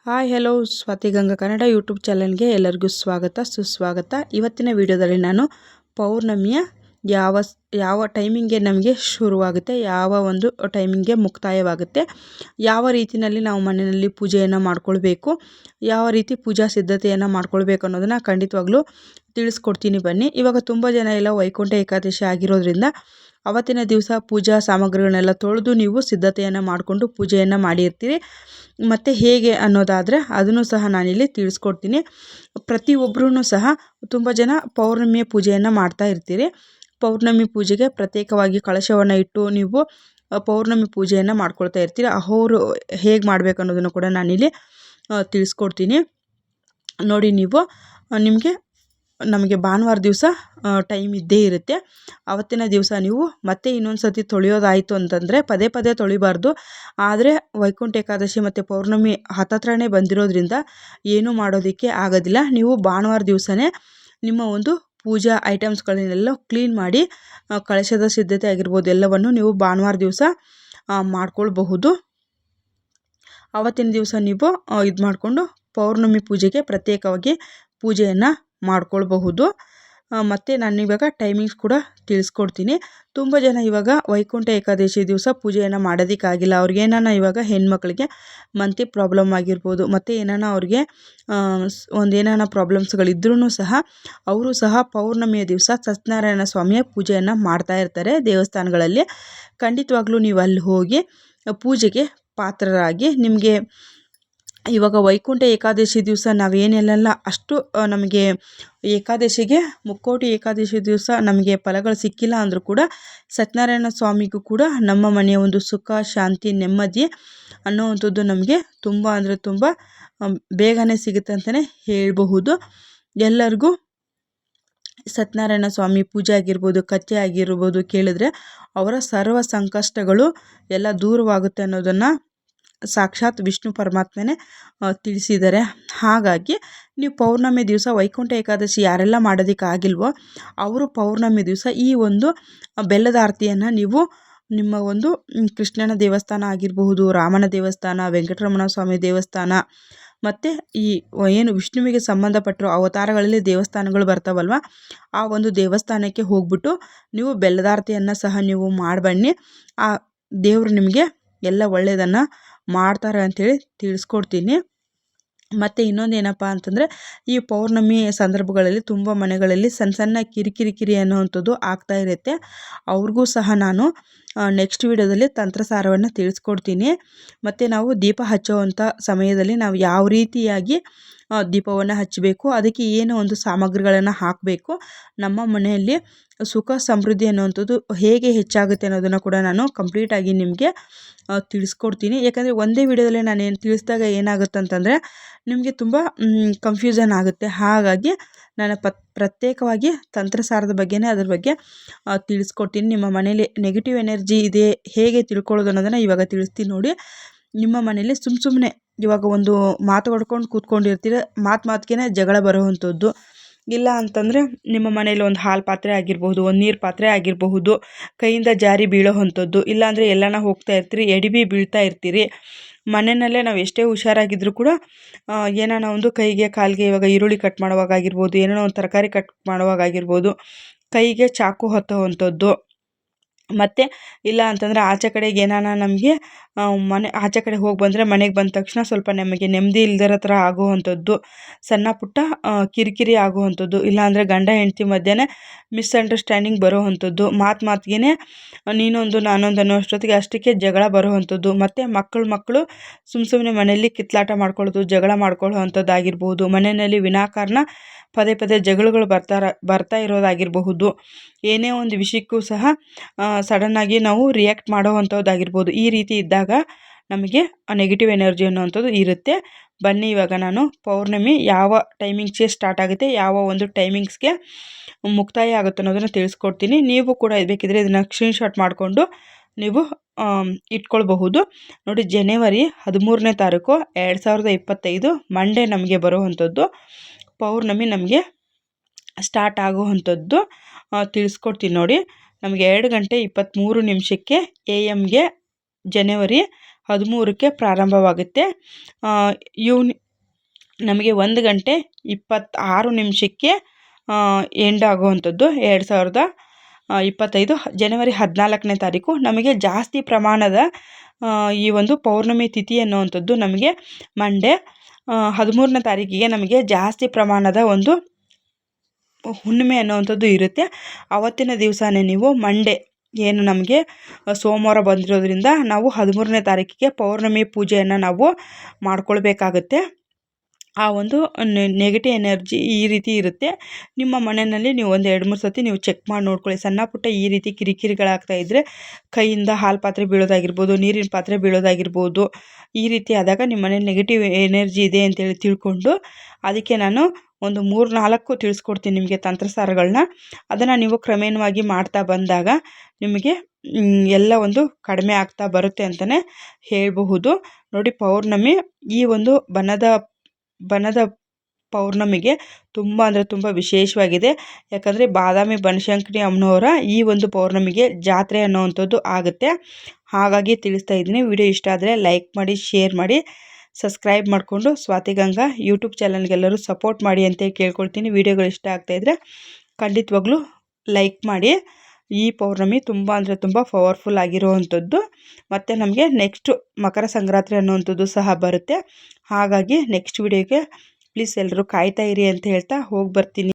Hi hello Swathi Ganga Kannada YouTube ಚಾನಲ್ಗೆ ಎಲ್ಲರಿಗೂ ಸ್ವಾಗತ ಸುಸ್ವಾಗತ. ಇವತ್ತಿನ ವಿಡಿಯೋದಲ್ಲಿ ನಾನು ಪೌರ್ಣಮಿಯ ಯಾವ ಟೈಮಿಂಗ್ಗೆ ನಮಗೆ ಶುರುವಾಗುತ್ತೆ, ಯಾವ ಒಂದು ಟೈಮಿಂಗ್ಗೆ ಮುಕ್ತಾಯವಾಗುತ್ತೆ, ಯಾವ ರೀತಿಯಲ್ಲಿ ನಾವು ಮನೆಯಲ್ಲಿ ಪೂಜೆಯನ್ನು ಮಾಡ್ಕೊಳ್ಬೇಕು, ಯಾವ ರೀತಿ ಪೂಜಾ ಸಿದ್ಧತೆಯನ್ನು ಮಾಡ್ಕೊಳ್ಬೇಕು ಅನ್ನೋದನ್ನು ಖಂಡಿತವಾಗ್ಲೂ ತಿಳಿಸ್ಕೊಡ್ತೀನಿ ಬನ್ನಿ. ಇವಾಗ ತುಂಬ ಜನ ಎಲ್ಲ ವೈಕುಂಠ ಏಕಾದಶಿ ಆಗಿರೋದ್ರಿಂದ ಅವತ್ತಿನ ದಿವಸ ಪೂಜಾ ಸಾಮಗ್ರಿಗಳನ್ನೆಲ್ಲ ತೊಳೆದು ನೀವು ಸಿದ್ಧತೆಯನ್ನು ಮಾಡಿಕೊಂಡು ಪೂಜೆಯನ್ನು ಮಾಡಿರ್ತೀರಿ. ಮತ್ತು ಹೇಗೆ ಅನ್ನೋದಾದರೆ ಅದನ್ನು ಸಹ ನಾನಿಲ್ಲಿ ತಿಳಿಸ್ಕೊಡ್ತೀನಿ. ಪ್ರತಿಯೊಬ್ಬರೂ ಸಹ ತುಂಬ ಜನ ಪೌರ್ಣಮಿಯ ಪೂಜೆಯನ್ನು ಮಾಡ್ತಾ ಇರ್ತೀರಿ. ಪೌರ್ಣಮಿ ಪೂಜೆಗೆ ಪ್ರತ್ಯೇಕವಾಗಿ ಕಳಶವನ್ನು ಇಟ್ಟು ನೀವು ಪೌರ್ಣಮಿ ಪೂಜೆಯನ್ನು ಮಾಡ್ಕೊಳ್ತಾ ಇರ್ತೀರಿ. ಅವರು ಹೇಗೆ ಮಾಡಬೇಕು ಅನ್ನೋದನ್ನು ಕೂಡ ನಾನಿಲ್ಲಿ ತಿಳಿಸ್ಕೊಡ್ತೀನಿ ನೋಡಿ. ನಮಗೆ ಭಾನುವಾರ ದಿವಸ ಟೈಮ್ ಇದ್ದೇ ಇರುತ್ತೆ. ಆವತ್ತಿನ ದಿವಸ ನೀವು ಮತ್ತೆ ಇನ್ನೊಂದು ಸರ್ತಿ ತೊಳೆಯೋದಾಯಿತು ಅಂತಂದರೆ ಪದೇ ಪದೇ ತೊಳಿಬಾರ್ದು. ಆದರೆ ವೈಕುಂಠ ಏಕಾದಶಿ ಮತ್ತು ಪೌರ್ಣಮಿ ಹತ್ತತ್ರನೇ ಬಂದಿರೋದ್ರಿಂದ ಏನೂ ಮಾಡೋದಕ್ಕೆ ಆಗೋದಿಲ್ಲ. ನೀವು ಭಾನುವಾರ ದಿವಸನೇ ನಿಮ್ಮ ಒಂದು ಪೂಜಾ ಐಟಮ್ಸ್ಗಳನ್ನೆಲ್ಲ ಕ್ಲೀನ್ ಮಾಡಿ ಕಳಶದ ಸಿದ್ಧತೆ ಆಗಿರ್ಬೋದು ಎಲ್ಲವನ್ನು ನೀವು ಭಾನುವಾರ ದಿವಸ ಮಾಡ್ಕೊಳ್ಬಹುದು. ಆವತ್ತಿನ ದಿವಸ ನೀವು ಇದು ಮಾಡಿಕೊಂಡು ಪೌರ್ಣಮಿ ಪೂಜೆಗೆ ಪ್ರತ್ಯೇಕವಾಗಿ ಪೂಜೆಯನ್ನು ಮಾಡ್ಕೊಳ್ಬಹುದು. ಮತ್ತು ನಾನು ಇವಾಗ ಟೈಮಿಂಗ್ಸ್ ಕೂಡ ತಿಳಿಸ್ಕೊಡ್ತೀನಿ. ತುಂಬ ಜನ ಇವಾಗ ವೈಕುಂಠ ಏಕಾದಶಿ ದಿವಸ ಪೂಜೆಯನ್ನು ಮಾಡೋದಕ್ಕಾಗಿಲ್ಲ. ಅವ್ರಿಗೇನಾನ ಇವಾಗ ಹೆಣ್ಮಕ್ಳಿಗೆ ಮಂತ್ಲಿ ಪ್ರಾಬ್ಲಮ್ ಆಗಿರ್ಬೋದು, ಮತ್ತು ಅವ್ರಿಗೆ ಒಂದೇನಾನ ಪ್ರಾಬ್ಲಮ್ಸ್ಗಳಿದ್ರೂ ಸಹ ಅವರು ಸಹ ಪೌರ್ಣಮಿಯ ದಿವಸ ಸತ್ಯನಾರಾಯಣ ಸ್ವಾಮಿಯ ಪೂಜೆಯನ್ನು ಮಾಡ್ತಾ ಇರ್ತಾರೆ ದೇವಸ್ಥಾನಗಳಲ್ಲಿ. ಖಂಡಿತವಾಗ್ಲೂ ನೀವು ಅಲ್ಲಿ ಹೋಗಿ ಪೂಜೆಗೆ ಪಾತ್ರರಾಗಿ. ನಿಮಗೆ ಇವಾಗ ವೈಕುಂಠ ಏಕಾದಶಿ ದಿವಸ ನಾವೇನೆಲ್ಲ ಅಷ್ಟು ನಮಗೆ ಏಕಾದಶಿಗೆ ಮುಕ್ಕೋಟಿ ಏಕಾದಶಿ ದಿವಸ ನಮಗೆ ಫಲಗಳು ಸಿಕ್ಕಿಲ್ಲ ಅಂದರೂ ಕೂಡ ಸತ್ಯನಾರಾಯಣ ಸ್ವಾಮಿಗೂ ಕೂಡ ನಮ್ಮ ಮನೆಯ ಒಂದು ಸುಖ ಶಾಂತಿ ನೆಮ್ಮದಿ ಅನ್ನೋವಂಥದ್ದು ನಮಗೆ ತುಂಬ ಅಂದರೆ ತುಂಬ ಬೇಗನೆ ಸಿಗುತ್ತೆ ಅಂತಲೇ ಹೇಳಬಹುದು. ಎಲ್ಲರಿಗೂ ಸತ್ಯನಾರಾಯಣ ಸ್ವಾಮಿ ಪೂಜೆ ಆಗಿರ್ಬೋದು, ಕಥೆ ಆಗಿರ್ಬೋದು ಕೇಳಿದ್ರೆ ಅವರ ಸರ್ವ ಸಂಕಷ್ಟಗಳು ಎಲ್ಲ ದೂರವಾಗುತ್ತೆ ಅನ್ನೋದನ್ನು ಸಾಕ್ಷಾತ್ ವಿಷ್ಣು ಪರಮಾತ್ಮನೇ ತಿಳಿಸಿದ್ದಾರೆ. ಹಾಗಾಗಿ ನೀವು ಪೌರ್ಣಮಿ ದಿವಸ ವೈಕುಂಠ ಏಕಾದಶಿ ಯಾರೆಲ್ಲ ಮಾಡೋದಕ್ಕಾಗಿಲ್ವೋ ಅವರು ಪೌರ್ಣಮಿ ದಿವಸ ಈ ಒಂದು ಬೆಲ್ಲದ ಆರತಿಯನ್ನು ನೀವು ನಿಮ್ಮ ಒಂದು ಕೃಷ್ಣನ ದೇವಸ್ಥಾನ ಆಗಿರಬಹುದು, ರಾಮನ ದೇವಸ್ಥಾನ, ವೆಂಕಟರಮಣ ಸ್ವಾಮಿ ದೇವಸ್ಥಾನ, ಮತ್ತು ಈ ಏನು ವಿಷ್ಣುವಿಗೆ ಸಂಬಂಧಪಟ್ಟಿರೋ ಅವತಾರಗಳಲ್ಲಿ ದೇವಸ್ಥಾನಗಳು ಬರ್ತಾವಲ್ವ, ಆ ಒಂದು ದೇವಸ್ಥಾನಕ್ಕೆ ಹೋಗ್ಬಿಟ್ಟು ನೀವು ಬೆಲ್ಲದಾರತಿಯನ್ನು ಸಹ ನೀವು ಮಾಡಬನ್ನಿ. ಆ ದೇವರು ನಿಮಗೆ ಎಲ್ಲ ಒಳ್ಳೆಯದನ್ನು ಮಾಡ್ತಾರೆ ಅಂಥೇಳಿ ತಿಳಿಸ್ಕೊಡ್ತೀನಿ. ಮತ್ತು ಇನ್ನೊಂದೇನಪ್ಪ ಅಂತಂದರೆ ಈ ಪೌರ್ಣಮಿ ಸಂದರ್ಭಗಳಲ್ಲಿ ತುಂಬ ಮನೆಗಳಲ್ಲಿ ಸಣ್ಣ ಕಿರಿಕಿರಿ ಅನ್ನುವಂಥದ್ದು ಆಗ್ತಾ ಇರುತ್ತೆ. ಅವ್ರಿಗೂ ಸಹ ನಾನು ನೆಕ್ಸ್ಟ್ ವಿಡಿಯೋದಲ್ಲಿ ತಂತ್ರಸಾರವನ್ನು ತಿಳಿಸ್ಕೊಡ್ತೀನಿ. ಮತ್ತು ನಾವು ದೀಪ ಹಚ್ಚುವಂಥ ಸಮಯದಲ್ಲಿ ನಾವು ಯಾವ ರೀತಿಯಾಗಿ ದೀಪವನ್ನು ಹಚ್ಚಬೇಕು, ಅದಕ್ಕೆ ಏನು ಒಂದು ಸಾಮಗ್ರಿಗಳನ್ನು ಹಾಕಬೇಕು, ನಮ್ಮ ಮನೆಯಲ್ಲಿ ಸುಖ ಸಮೃದ್ಧಿ ಅನ್ನುವಂಥದ್ದು ಹೇಗೆ ಹೆಚ್ಚಾಗುತ್ತೆ ಅನ್ನೋದನ್ನು ಕೂಡ ನಾನು ಕಂಪ್ಲೀಟಾಗಿ ನಿಮಗೆ ತಿಳಿಸ್ಕೊಡ್ತೀನಿ. ಯಾಕಂದರೆ ಒಂದೇ ವಿಡಿಯೋದಲ್ಲಿ ನಾನು ತಿಳಿಸಿದಾಗ ಏನಾಗುತ್ತೆ ಅಂತಂದರೆ ನಿಮಗೆ ತುಂಬ ಕನ್ಫ್ಯೂಷನ್ ಆಗುತ್ತೆ. ಹಾಗಾಗಿ ನಾನು ಪ್ರತ್ಯೇಕವಾಗಿ ತಂತ್ರಸಾರದ ಬಗ್ಗೆನೇ ಅದ್ರ ಬಗ್ಗೆ ತಿಳಿಸ್ಕೊಡ್ತೀನಿ. ನಿಮ್ಮ ಮನೇಲಿ ನೆಗೆಟಿವ್ ಎನರ್ಜಿ ಇದೆ ಹೇಗೆ ತಿಳ್ಕೊಳ್ಳೋದು ಅನ್ನೋದನ್ನು ಇವಾಗ ತಿಳಿಸ್ತೀನಿ ನೋಡಿ. ನಿಮ್ಮ ಮನೇಲಿ ಸುಮ್ಮನೆ ಇವಾಗ ಒಂದು ಮಾತು ಹೊಡ್ಕೊಂಡು ಕೂತ್ಕೊಂಡಿರ್ತೀರ, ಮಾತಿಗೆ ಜಗಳ ಬರೋವಂಥದ್ದು, ಇಲ್ಲ ಅಂತಂದರೆ ನಿಮ್ಮ ಮನೇಲಿ ಒಂದು ಹಾಲು ಪಾತ್ರೆ ಆಗಿರಬಹುದು, ಒಂದು ನೀರು ಪಾತ್ರೆ ಆಗಿರಬಹುದು ಕೈಯಿಂದ ಜಾರಿ ಬೀಳೋ ಅಂಥದ್ದು, ಇಲ್ಲಾಂದರೆ ಎಲ್ಲನ ಹೋಗ್ತಾ ಇರ್ತೀರಿ ಎಡಿಬಿ ಬೀಳ್ತಾ ಇರ್ತೀರಿ. ಮನೆಯಲ್ಲೇ ನಾವು ಎಷ್ಟೇ ಹುಷಾರಾಗಿದ್ದರೂ ಕೂಡ ಏನಾನ ಒಂದು ಕೈಗೆ ಕಾಲಿಗೆ ಇವಾಗ ಈರುಳ್ಳಿ ಕಟ್ ಮಾಡುವಾಗಾಗಿರ್ಬೋದು, ಏನೋ ಒಂದು ತರಕಾರಿ ಕಟ್ ಮಾಡುವಾಗಾಗಿರ್ಬೋದು ಕೈಗೆ ಚಾಕು ಹತ್ತುವಂಥದ್ದು, ಮತ್ತು ಇಲ್ಲ ಅಂತಂದರೆ ಆಚೆ ಕಡೆಗೆ ಏನಾನ ನಮಗೆ ಆಚೆ ಕಡೆ ಹೋಗಿ ಬಂದರೆ ಮನೆಗೆ ಬಂದ ತಕ್ಷಣ ಸ್ವಲ್ಪ ನಮಗೆ ನೆಮ್ಮದಿ ಇಲ್ದಿರೋ ಥರ ಆಗುವಂಥದ್ದು, ಸಣ್ಣ ಪುಟ್ಟ ಕಿರಿಕಿರಿ ಆಗುವಂಥದ್ದು, ಇಲ್ಲಾಂದರೆ ಗಂಡ ಹೆಂಡತಿ ಮಧ್ಯೆ ಮಿಸ್ಅಂಡರ್ಸ್ಟ್ಯಾಂಡಿಂಗ್ ಬರೋವಂಥದ್ದು, ಮಾತಿಗೆ ನೀನೊಂದು ನಾನೊಂದು ಅನ್ನೋ ಅಷ್ಟಕ್ಕೆ ಜಗಳ ಬರೋವಂಥದ್ದು, ಮತ್ತು ಮಕ್ಕಳು ಸುಮ್ಮನೆ ಮನೆಯಲ್ಲಿ ಕಿತ್ಲಾಟ ಮಾಡ್ಕೊಳ್ಳೋದು, ಜಗಳ ಮಾಡ್ಕೊಳ್ಳೋ ಅಂಥದ್ದಾಗಿರ್ಬೋದು, ಮನೆಯಲ್ಲಿ ವಿನಾಕಾರಣ ಪದೇ ಜಗಳಗಳು ಬರ್ತಾ ಇರೋದಾಗಿರಬಹುದು, ಏನೇ ಒಂದು ವಿಷಯಕ್ಕೂ ಸಹ ಸಡನ್ನಾಗಿ ನಾವು ರಿಯಾಕ್ಟ್ ಮಾಡೋವಂಥದ್ದಾಗಿರ್ಬೋದು. ಈ ರೀತಿ ಇದ್ದಾಗ ನಮಗೆ ನೆಗೆಟಿವ್ ಎನರ್ಜಿ ಅನ್ನೋವಂಥದ್ದು ಇರುತ್ತೆ. ಬನ್ನಿ ಇವಾಗ ನಾನು ಪೌರ್ಣಮಿ ಯಾವ ಟೈಮಿಂಗ್ಸ್ಗೆ ಸ್ಟಾರ್ಟ್ ಆಗುತ್ತೆ, ಯಾವ ಒಂದು ಟೈಮಿಂಗ್ಸ್ಗೆ ಮುಕ್ತಾಯ ಆಗುತ್ತೆ ಅನ್ನೋದನ್ನು ತಿಳಿಸ್ಕೊಡ್ತೀನಿ. ನೀವು ಕೂಡ ಬೇಕಿದ್ರೆ ಇದನ್ನು ಸ್ಕ್ರೀನ್ಶಾಟ್ ಮಾಡಿಕೊಂಡು ನೀವು ಇಟ್ಕೊಳ್ಬಹುದು ನೋಡಿ. ಜನವರಿ 13ನೇ ತಾರೀಕು 2025 ಮಂಡೇ ನಮಗೆ ಬರುವಂಥದ್ದು ಪೌರ್ಣಮಿ ನಮಗೆ ಸ್ಟಾರ್ಟ್ ಆಗುವಂಥದ್ದು ತಿಳಿಸ್ಕೊಡ್ತೀನಿ ನೋಡಿ. ನಮಗೆ 2:23 AM ಜನವರಿ 13ಕ್ಕೆ ಪ್ರಾರಂಭವಾಗುತ್ತೆ. ನಮಗೆ 1 ಗಂಟೆ 26 ನಿಮಿಷಕ್ಕೆ ಎಂಡ್ ಆಗುವಂಥದ್ದು 2025 ಜನವರಿ 14ನೇ ತಾರೀಕು. ನಮಗೆ ಜಾಸ್ತಿ ಪ್ರಮಾಣದ ಈ ಒಂದು ಪೌರ್ಣಮಿ ತಿಥಿ ಅನ್ನುವಂಥದ್ದು ನಮಗೆ ಮಂಡೇ 13ನೇ ತಾರೀಕಿಗೆ ನಮಗೆ ಜಾಸ್ತಿ ಪ್ರಮಾಣದ ಒಂದು ಹುಣ್ಣಿಮೆ ಅನ್ನುವಂಥದ್ದು ಇರುತ್ತೆ. ಆವತ್ತಿನ ದಿವಸನೇ ನೀವು ಮಂಡೇ ಏನು ನಮಗೆ ಸೋಮವಾರ ಬಂದಿರೋದ್ರಿಂದ ನಾವು 13ನೇ ತಾರೀಕಿಗೆ ಪೌರ್ಣಮಿ ಪೂಜೆಯನ್ನು ನಾವು ಮಾಡ್ಕೊಳ್ಬೇಕಾಗತ್ತೆ. ಆ ಒಂದು ನೆಗೆಟಿವ್ ಎನರ್ಜಿ ಈ ರೀತಿ ಇರುತ್ತೆ. ನಿಮ್ಮ ಮನೆಯಲ್ಲಿ ನೀವು ಒಂದು 2-3 ಸತಿ ನೀವು ಚೆಕ್ ಮಾಡಿ ನೋಡ್ಕೊಳ್ಳಿ. ಸಣ್ಣ ಪುಟ್ಟ ಈ ರೀತಿ ಕಿರಿಕಿರಿಗಳಾಗ್ತಾ ಇದ್ದರೆ, ಕೈಯಿಂದ ಹಾಲು ಪಾತ್ರೆ ಬೀಳೋದಾಗಿರ್ಬೋದು, ನೀರಿನ ಪಾತ್ರೆ ಬೀಳೋದಾಗಿರ್ಬೋದು, ಈ ರೀತಿ ಆದಾಗ ನಿಮ್ಮ ಮನೇಲಿ ನೆಗೆಟಿವ್ ಎನರ್ಜಿ ಇದೆ ಅಂತೇಳಿ ತಿಳ್ಕೊಂಡು, ಅದಕ್ಕೆ ನಾನು ಒಂದು 3-4 ತಿಳಿಸ್ಕೊಡ್ತೀನಿ ನಿಮಗೆ ತಂತ್ರಸಾರಗಳನ್ನ. ಅದನ್ನು ನೀವು ಕ್ರಮೇಣವಾಗಿ ಮಾಡ್ತಾ ಬಂದಾಗ ನಿಮಗೆ ಎಲ್ಲ ಒಂದು ಕಡಿಮೆ ಆಗ್ತಾ ಬರುತ್ತೆ ಅಂತಲೇ ಹೇಳಬಹುದು. ನೋಡಿ, ಪೌರ್ಣಮಿ ಈ ಒಂದು ಬನದ ಪೌರ್ಣಮಿಗೆ ತುಂಬ ಅಂದರೆ ತುಂಬ ವಿಶೇಷವಾಗಿದೆ. ಯಾಕಂದರೆ ಬಾದಾಮಿ ಬನಶಂಕರಿ ಅಮ್ಮನವರ ಈ ಒಂದು ಪೌರ್ಣಮಿಗೆ ಜಾತ್ರೆ ಅನ್ನೋವಂಥದ್ದು ಆಗುತ್ತೆ. ಹಾಗಾಗಿ ತಿಳಿಸ್ತಾ ಇದ್ದೀನಿ. ವಿಡಿಯೋ ಇಷ್ಟ ಆದರೆ ಲೈಕ್ ಮಾಡಿ, ಶೇರ್ ಮಾಡಿ, ಸಬ್ಸ್ಕ್ರೈಬ್ ಮಾಡಿಕೊಂಡು ಸ್ವಾತಿಗಂಗಾ ಯೂಟ್ಯೂಬ್ ಚಾನಲ್ಗೆಲ್ಲರೂ ಸಪೋರ್ಟ್ ಮಾಡಿ ಅಂತ ಕೇಳ್ಕೊಳ್ತೀನಿ. ವಿಡಿಯೋಗಳು ಇಷ್ಟ ಆಗ್ತಾಯಿದ್ರೆ ಖಂಡಿತವಾಗ್ಲೂ ಲೈಕ್ ಮಾಡಿ. ಈ ಪೌರ್ಣಮಿ ತುಂಬ ಅಂದರೆ ತುಂಬ ಪವರ್ಫುಲ್ ಆಗಿರುವಂಥದ್ದು. ಮತ್ತು ನಮಗೆ ನೆಕ್ಸ್ಟು ಮಕರ ಸಂಕ್ರಾಂತಿ ಅನ್ನುವಂಥದ್ದು ಸಹ ಬರುತ್ತೆ. ಹಾಗಾಗಿ ನೆಕ್ಸ್ಟ್ ವಿಡಿಯೋಗೆ ಪ್ಲೀಸ್ ಎಲ್ಲರೂ ಕಾಯ್ತಾ ಇರಿ ಅಂತ ಹೇಳ್ತಾ ಹೋಗಿ ಬರ್ತೀನಿ.